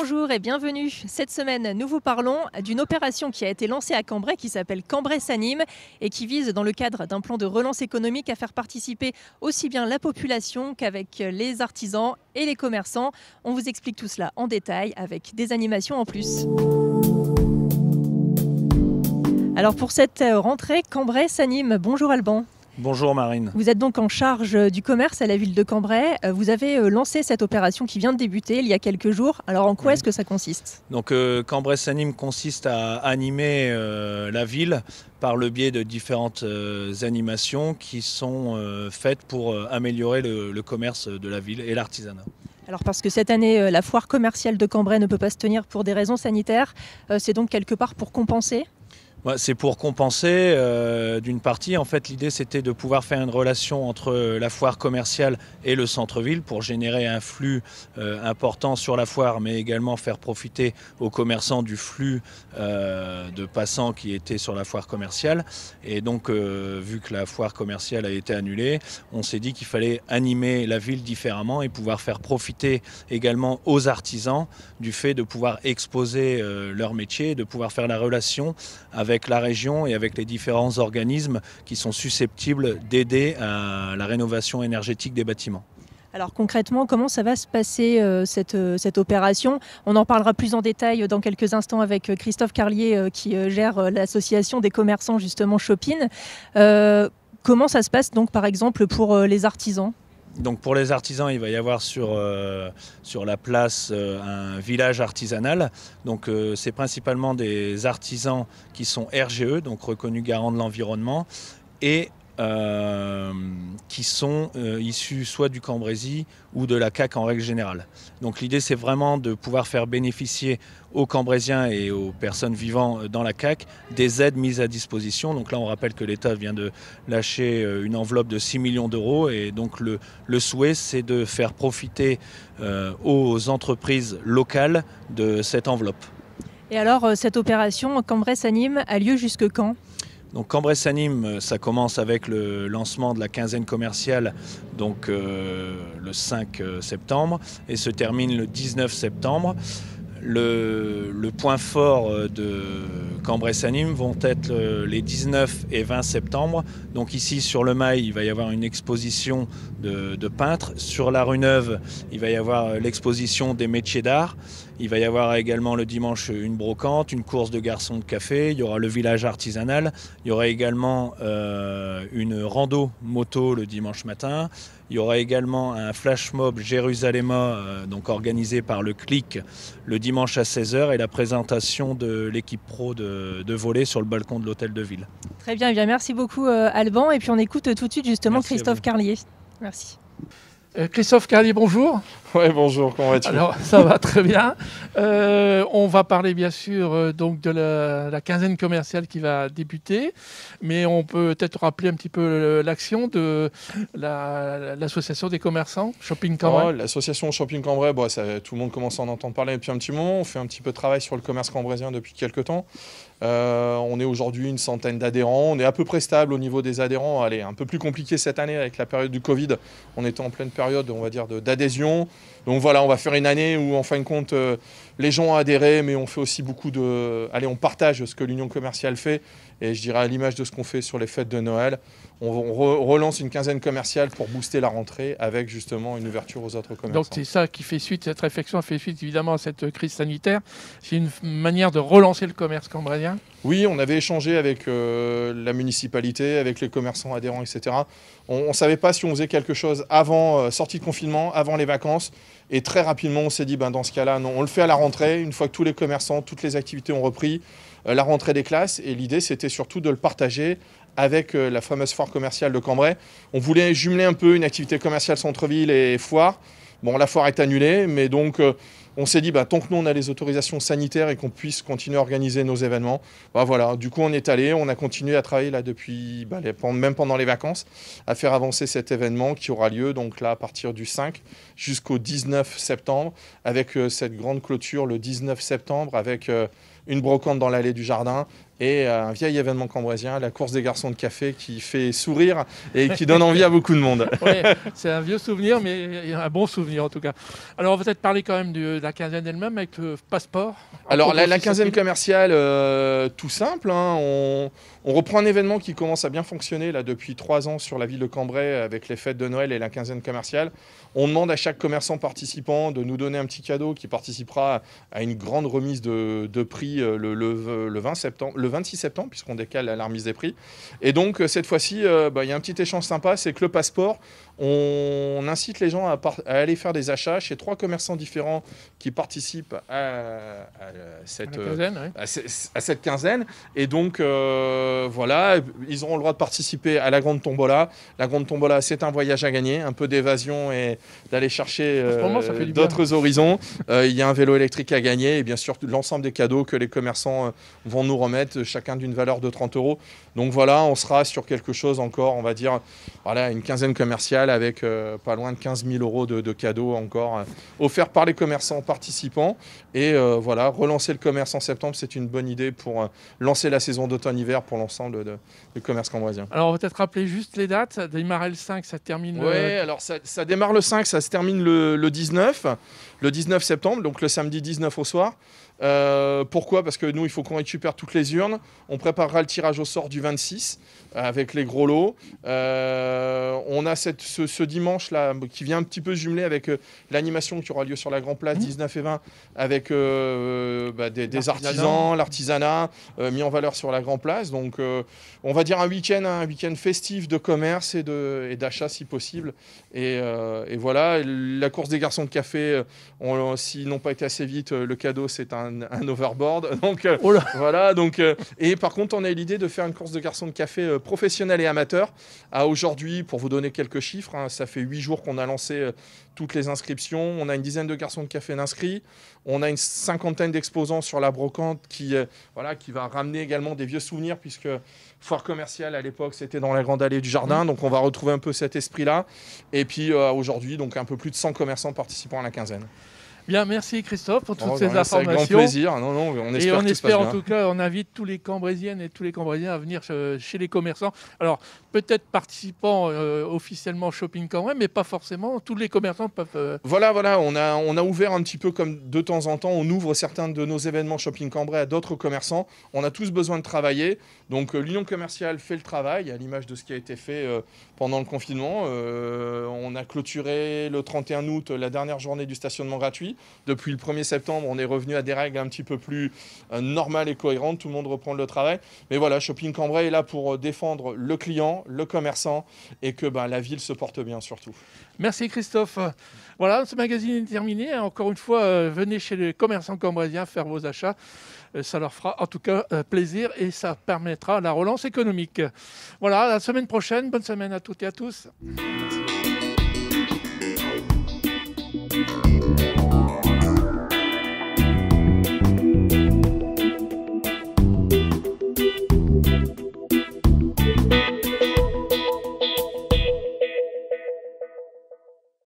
Bonjour et bienvenue. Cette semaine, nous vous parlons d'une opération qui a été lancée à Cambrai qui s'appelle Cambrai s'anime et qui vise, dans le cadre d'un plan de relance économique, à faire participer aussi bien la population qu'avec les artisans et les commerçants. On vous explique tout cela en détail avec des animations en plus. Alors pour cette rentrée, Cambrai s'anime. Bonjour Alban. Bonjour Marine. Vous êtes donc en charge du commerce à la ville de Cambrai. Vous avez lancé cette opération qui vient de débuter il y a quelques jours. Alors en quoi est-ce que ça consiste ? Donc Cambrai s'anime consiste à animer la ville par le biais de différentes animations qui sont faites pour améliorer le commerce de la ville et l'artisanat. Alors parce que cette année, la foire commerciale de Cambrai ne peut pas se tenir pour des raisons sanitaires. C'est donc quelque part pour compenser ? C'est pour compenser d'une partie. En fait, l'idée, c'était de pouvoir faire une relation entre la foire commerciale et le centre-ville pour générer un flux important sur la foire, mais également faire profiter aux commerçants du flux de passants qui étaient sur la foire commerciale. Et donc, vu que la foire commerciale a été annulée, on s'est dit qu'il fallait animer la ville différemment et pouvoir faire profiter également aux artisans du fait de pouvoir exposer leur métier, de pouvoir faire la relation avec la région et avec les différents organismes qui sont susceptibles d'aider à la rénovation énergétique des bâtiments. Alors concrètement, comment ça va se passer cette opération ? On en parlera plus en détail dans quelques instants avec Christophe Carlier qui gère l'association des commerçants justement Shopping. Comment ça se passe donc par exemple pour les artisans ? Donc pour les artisans, il va y avoir sur la place un village artisanal. Donc c'est principalement des artisans qui sont RGE, donc reconnus garants de l'environnement, et qui sont issus soit du Cambrésis ou de la CAC en règle générale. Donc l'idée, c'est vraiment de pouvoir faire bénéficier aux Cambrésiens et aux personnes vivant dans la CAC des aides mises à disposition. Donc là, on rappelle que l'État vient de lâcher une enveloppe de 6 millions d'euros et donc le souhait, c'est de faire profiter aux entreprises locales de cette enveloppe. Et alors, cette opération Cambrai s'anime a lieu jusque quand ? Donc Cambrai s'anime, ça commence avec le lancement de la quinzaine commerciale, donc le 5 septembre, et se termine le 19 septembre. Le point fort de Cambrai s'anime vont être les 19 et 20 septembre. Donc ici sur le Mail, il va y avoir une exposition de peintres. Sur la rue Neuve, il va y avoir l'exposition des métiers d'art. Il va y avoir également le dimanche une brocante, une course de garçons de café. Il y aura le village artisanal. Il y aura également une rando moto le dimanche matin. Il y aura également un flash mob Jérusalemma, donc organisé par le CLIC le dimanche à 16h et la présentation de l'équipe pro de volley sur le balcon de l'hôtel de ville. Très bien, eh bien merci beaucoup Alban. Et puis on écoute tout de suite justement Merci Christophe Carlier. Merci. Christophe Carlier, bonjour. Ouais, bonjour, comment vas-tu ? Alors, ça va très bien. On va parler bien sûr donc de la quinzaine commerciale qui va débuter, mais on peut peut-être rappeler un petit peu l'action de l'association des commerçants Shopping Cambrai. L'association Shopping Cambrai, tout le monde commence à en entendre parler depuis un petit moment. On fait un petit peu de travail sur le commerce cambraisien depuis quelques temps. On est aujourd'hui une centaine d'adhérents. On est à peu près stable au niveau des adhérents. Allez, un peu plus compliqué cette année avec la période du Covid. On était en pleine période, on va dire, d'adhésion. Donc voilà, on va faire une année où, en fin de compte, les gens ont adhéré, mais on fait aussi beaucoup de... Allez, on partage ce que l'Union commerciale fait. Et je dirais à l'image de ce qu'on fait sur les fêtes de Noël, on relance une quinzaine commerciale pour booster la rentrée avec justement une ouverture aux autres commerçants. Donc c'est ça qui fait suite, cette réflexion fait suite évidemment à cette crise sanitaire. C'est une manière de relancer le commerce cambraisien ? Oui, on avait échangé avec la municipalité, avec les commerçants adhérents, etc. On ne savait pas si on faisait quelque chose avant sortie de confinement, avant les vacances. Et très rapidement, on s'est dit, dans ce cas-là, non, on le fait à la rentrée, une fois que tous les commerçants, toutes les activités ont repris, la rentrée des classes. Et l'idée, c'était surtout de le partager avec la fameuse foire commerciale de Cambrai. On voulait jumeler un peu une activité commerciale centre-ville et foire. Bon, la foire est annulée, mais donc on s'est dit, tant que nous, on a les autorisations sanitaires et qu'on puisse continuer à organiser nos événements, voilà. Du coup, on est allé, on a continué à travailler là depuis, même pendant les vacances, à faire avancer cet événement qui aura lieu donc là à partir du 5 jusqu'au 19 septembre, avec cette grande clôture le 19 septembre, avec une brocante dans l'allée du jardin et un vieil événement cambrésien, la course des garçons de café qui fait sourire et qui donne envie à beaucoup de monde. Oui, c'est un vieux souvenir, mais un bon souvenir en tout cas. Alors on va peut-être parler quand même de la quinzaine elle-même avec le passeport. Alors la quinzaine commerciale, tout simple, hein, on reprend un événement qui commence à bien fonctionner là, depuis 3 ans sur la ville de Cambrai avec les fêtes de Noël et la quinzaine commerciale. On demande à chaque commerçant participant de nous donner un petit cadeau qui participera à une grande remise de prix le 26 septembre, puisqu'on décale la remise des prix. Et donc cette fois-ci, il y a un petit échange sympa, c'est que le passeport, on incite les gens à aller faire des achats chez 3 commerçants différents qui participent à cette quinzaine. Et donc voilà, ils auront le droit de participer à la grande tombola. La grande tombola, c'est un voyage à gagner, un peu d'évasion et d'aller chercher d'autres horizons. Il y a un vélo électrique à gagner et bien sûr l'ensemble des cadeaux que les commerçants vont nous remettre, chacun d'une valeur de 30 €. Donc voilà, on sera sur quelque chose encore, on va dire, voilà, une quinzaine commerciale avec pas loin de 15 000 € de cadeaux encore offerts par les commerçants participants. Et voilà, relancer le commerce en septembre, c'est une bonne idée pour lancer la saison d'automne-hiver pour l'ensemble du commerce cambrésien. Alors on va peut-être rappeler juste les dates. Ça démarre le 5, ça termine... Oui, alors ça démarre le 5, ça se termine le 19 septembre, donc le samedi 19 au soir. Pourquoi ? Parce que nous, il faut qu'on récupère toutes les urnes. On préparera le tirage au sort du 26 avec les gros lots. On a ce dimanche-là qui vient un petit peu jumeler avec l'animation qui aura lieu sur la Grand Place 19 et 20 avec des artisans, l'artisanat mis en valeur sur la Grand Place. Donc on va dire un week-end festif de commerce et d'achat si possible. Et voilà, la course des garçons de café, s'ils n'ont pas été assez vite, le cadeau c'est un overboard. Donc voilà. Donc et par contre, on a eu l'idée de faire une course de garçons de café professionnels et amateurs. À aujourd'hui, pour vous donner quelques chiffres, hein, ça fait 8 jours qu'on a lancé toutes les inscriptions. On a une dizaine de garçons de café inscrits. On a une 50aine d'exposants sur la brocante qui va ramener également des vieux souvenirs puisque foire commerciale à l'époque c'était dans la grande allée du jardin. Donc on va retrouver un peu cet esprit-là. Et puis aujourd'hui, donc un peu plus de 100 commerçants participant à la quinzaine. Bien, merci Christophe pour toutes ces informations. Avec grand plaisir. On espère en tout cas, on invite tous les Cambrésiennes et tous les Cambrésiens à venir chez les commerçants. Alors, peut-être participant officiellement au Shopping Cambrai, mais pas forcément. Tous les commerçants peuvent... Voilà. On a ouvert un petit peu comme de temps en temps, on ouvre certains de nos événements Shopping Cambrai à d'autres commerçants. On a tous besoin de travailler. Donc, l'union commerciale fait le travail, à l'image de ce qui a été fait pendant le confinement. On a clôturé le 31 août la dernière journée du stationnement gratuit. Depuis le 1er septembre, on est revenu à des règles un petit peu plus normales et cohérentes. Tout le monde reprend le travail. Mais voilà, Shopping Cambrai est là pour défendre le client, le commerçant et que la ville se porte bien surtout. Merci Christophe. Voilà, ce magazine est terminé. Encore une fois, venez chez les commerçants cambrésiens faire vos achats. Ça leur fera en tout cas plaisir et ça permettra la relance économique. Voilà, la semaine prochaine. Bonne semaine à toutes et à tous. Merci.